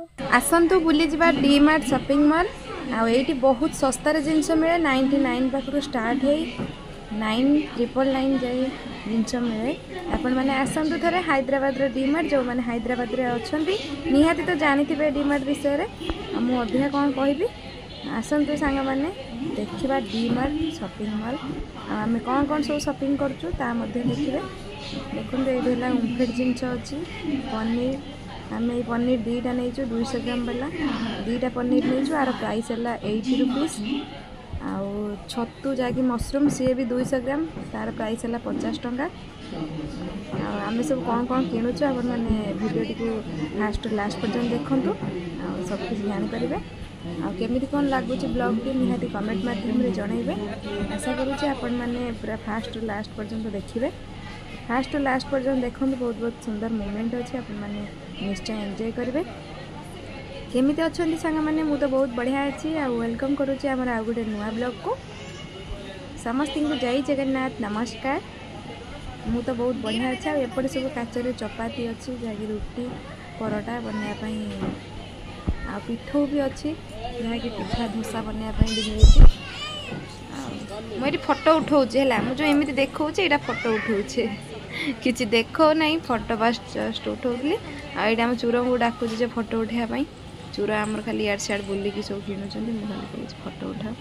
आसतु बुली जा D mart shopping mall IT बहुत सस्तार जिनस मिले 99 पाखु स्टार्ट है 9999 जाए जिनस मिले आपण मैंने आसतु थे हैदराबाद डी मार्ट जो मैंने हैदराबाद अच्छा निहाती तो जानी डी मार्ट विषय मुझे अधिका कौन कहबी आसतु सांग मैंने देखा डी मार्ट शॉपिंग मॉल आम कौन कौन सब शॉपिंग करुँ देखिए देखते ये ओमफेड जिनस अच्छी पनीर आम ये पनीर दीटा नहीं 200 ग्राम वाला दीटा पनीर नहीं आर प्राइस है 80 रुपीस आउ छतु जहाँकि मशरूम सी भी 200 ग्राम तार प्राइस है 50 टंका आम सब कौन कौन किणुचु आप भिडियो को फास्ट लास्ट पर्यटन देखूँ सब कुछ जानीपर आमती कौन लगुच ब्लॉग टी निहाती कमेंट माध्यम जनइबे आशा करुँचे आपण मैंने पूरा फास्ट लास्ट पर्यटन देखिए फास्ट लास्ट पर्यटन देखो बहुत बहुत सुंदर मोमेंट अच्छे आपने निश्चय एंजॉय करेंगे केमी अच्छा सांग मैंने मुझे बहुत बढ़िया अच्छी वेलकम करुँचे आम आ गए नुआ ब्लॉग को समस्त को जय जगन्नाथ नमस्कार मु तो बहुत बढ़िया अच्छे एपटे सब काचर चपाती अच्छी जहाँकि रुटी परोटा बनवाई आ पिठौ भी अच्छी जहाँकि पिठा धोसा बनवाई मुझे फोटो उठाऊे मुझे एमती देखा यहाँ फोटो उठाऊे किसी देख ना फोटो बस जस्ट उठाऊली आम चूर को डाकुचे फोटो उठाई चूर आमर खाली इड सियाड़ बुलिकी सब किणुं खाली फोटो उठाओ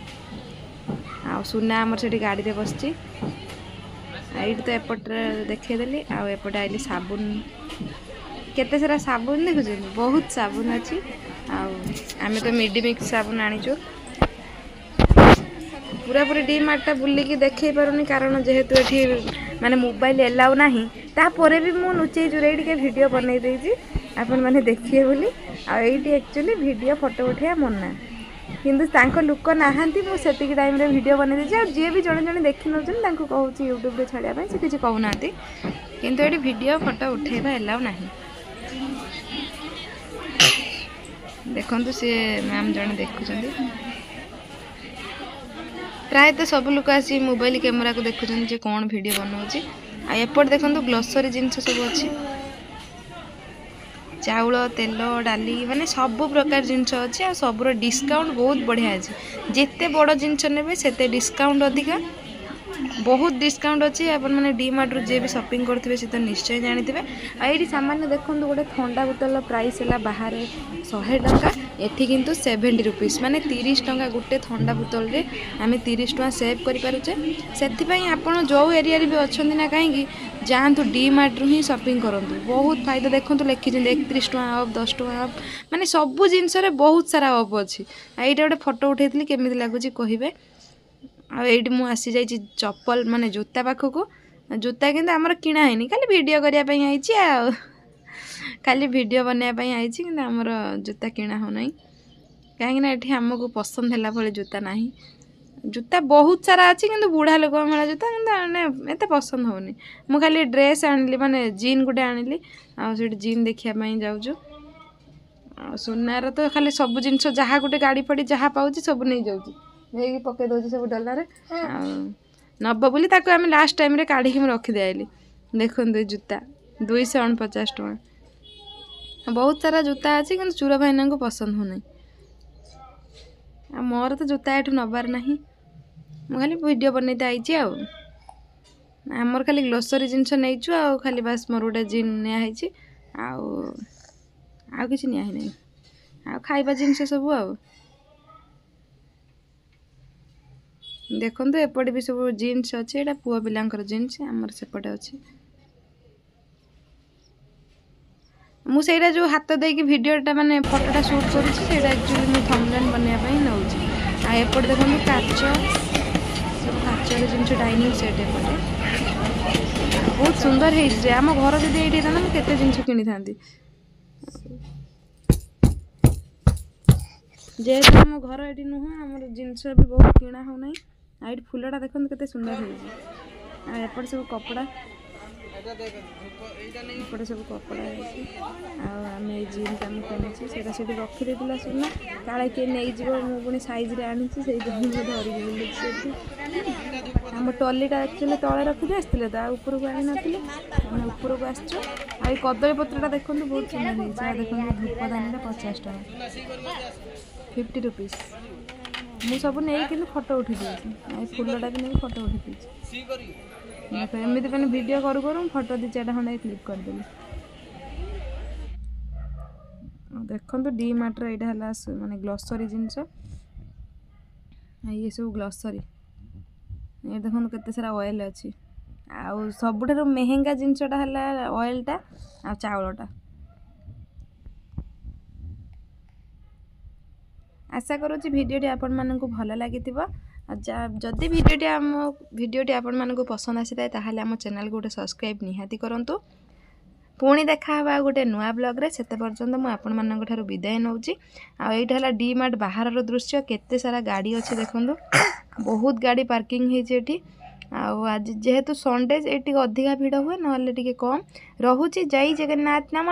आ सुना आमर से गाड़ी में बसची ये तो एपटे देखीदेली आएपटे आइली साबुन केते सारा साबुन देखुचे बहुत साबुन अच्छी आम तो मिडमिक्स साबुन आनीचु पूरा पूरी डी मार्टा बुलिकी देखे पारुनी कारण जेहेतु ये माने मोबाइल एलाउ नहीं तापर भी मुझे लुचे चुराई टे भिड बनई देती आपण मैंने देखिए बोली आईटी एक्चुअली वीडियो फोटो उठा मना किंतु लुक नहांती मुझे टाइम रे वीडियो बनई देती जी भी जड़े जड़े देखी नौ कहूँ यूट्यूब रे छाड़ापी से किसी कहूना किंतु ये वीडियो फोटो उठेबा एलाउ नहीं देखु सी मैम जड़े देखुं प्राय तो सब लोग आसी मोबाइल कैमेरा को देखुं कौन वीडियो बनाऊँगी आएपट देखो ग्लोसरी जिनस सब अच्छी चाउल तेल डाली माने सब प्रकार जिनस अच्छी आ सब डिस्काउंट बहुत बढ़िया अच्छे जिते बड़ जिनस ने से डिस्काउंट अधिका बहुत डिस्काउंट अच्छी अपन मैंने डी मार्ट रू जे भी शॉपिंग करते सी तो निश्चय जानीथे ये सामान्य देखो गोटे ठंडा बोतल प्राइस है बाहर 100 टंका एठी किंतु 70 रुपीस माने 30 टंका गोटे ठंडा बोतल रे आम 30 टंका सेव करें से आपड़ जो एरिया भी अच्छा ना कहीं जातु डी मार्ट रू ही शॉपिंग करूँ बहुत फायदा देखो लिखी 31 टंका अफ 10 टंका अफ माने सबू जिनस बहुत सारा अफ अच्छी यहाँ गोटे फोटो उठेली केमी लगुच कहे आईटी मु आसी जाइए चप्पल माने जूता पाखक जूता किंतु आमर किणा है खाली वीडियो करने आई खाली वीडियो बनवाई आई कि आमर जूता किणा होना कहीं ये आमको पसंद है भाई जूता ना जूता बहुत सारा अच्छी किंतु बुढ़ा लोक मेला जूता कि एत पसंद होनी मु खाली ड्रेस आनिली माने जीन गुटे आनिली आठ जीन देखापी जाऊँ सुनार तो खाली सब जिनस जहाँ गोटे गाड़ी फाड़ी जहाँ पाँच सब नहीं जाऊँ नहीं पकई दौर सब डलार नब बोली आम लास्ट टाइम रे काढ़ी रखीदे आइली देखो जूता 249 टंका बहुत सारा जूता अच्छी कि चूर भाईना को पसंद होना मोर तो जूता एठू नबार ना मुझे खाली वीडियो बनईते आई आमर खाली ग्लोसरी जिनस नहीं आ खाली बास मोर गोटे जीन नियाई आउ किसी निया नहीं आ खाइबा जिनस सब आ देखो एपटे भी सब जीन्स अच्छे यहाँ पुआ पिलांकर जीन्स आमर सेपटे अच्छे मुझे जो हाथ देकी वीडियोटा माने फोटोटा शूट करुँची एक्चुअली मुझे थंबनेल बनवाई नौ एपटे देखो काच सब काचर जिन डाइनिंग सेट एपटे बहुत सुंदर है आम घर जब ये था मुझे जिन किनी था जेहेतु आम घर ये नुह आम जिनस भी बहुत किणा होना आई फुलटा देखो केते सुंदर है एपटे सब कपड़ा एपटे सब कपड़ा आम ये जीन कम किनी से रखी सुना काले किए नहीं पुणी सैज आनी से धरिकी बुलूँ आम टलीटा एक्चुअली तले रखी आसते तो उपरको आई नथिले आम उपरको आसचु आ कदली पत्रटा देखो बहुत सुंदर होता देखो धूपदानी 50 टका 50 रुपीज मु सब नहीं कि फोटो उठी देती फुलटा भी नहीं फोटो उठी देती एमती मैंने वीडियो करू करूँ फोटो 2-4 खंडे क्लिक करदेली देखो डी मार्टर यहाँ माने ग्लोसरी जिनस ये सब ग्लोसरी ये देखो केते सारा ऑयल अच्छी आउ सबुठ महंगा जिनसटा है ऑयलटा आ चाउलटा आशा करुँच भिडटी आपण मानक भल लगी जदि भिडटी आपण मानक पसंद आसी था आम चैनल को गोटे सब्सक्राइब निहाती करूँ पुणी देखा गोटे नुआ ब्लॉग से पर्यंत मुझे विदाय नौची आईटा है डी मार्ट बाहर दृश्य केते सारा गाड़ी अच्छी देखो बहुत गाड़ी पार्किंग होती आज जेहेतु संडे ये अधिका भिड़ हुए ना टे कम रोचे जय जगन्नाथ नमस्ते।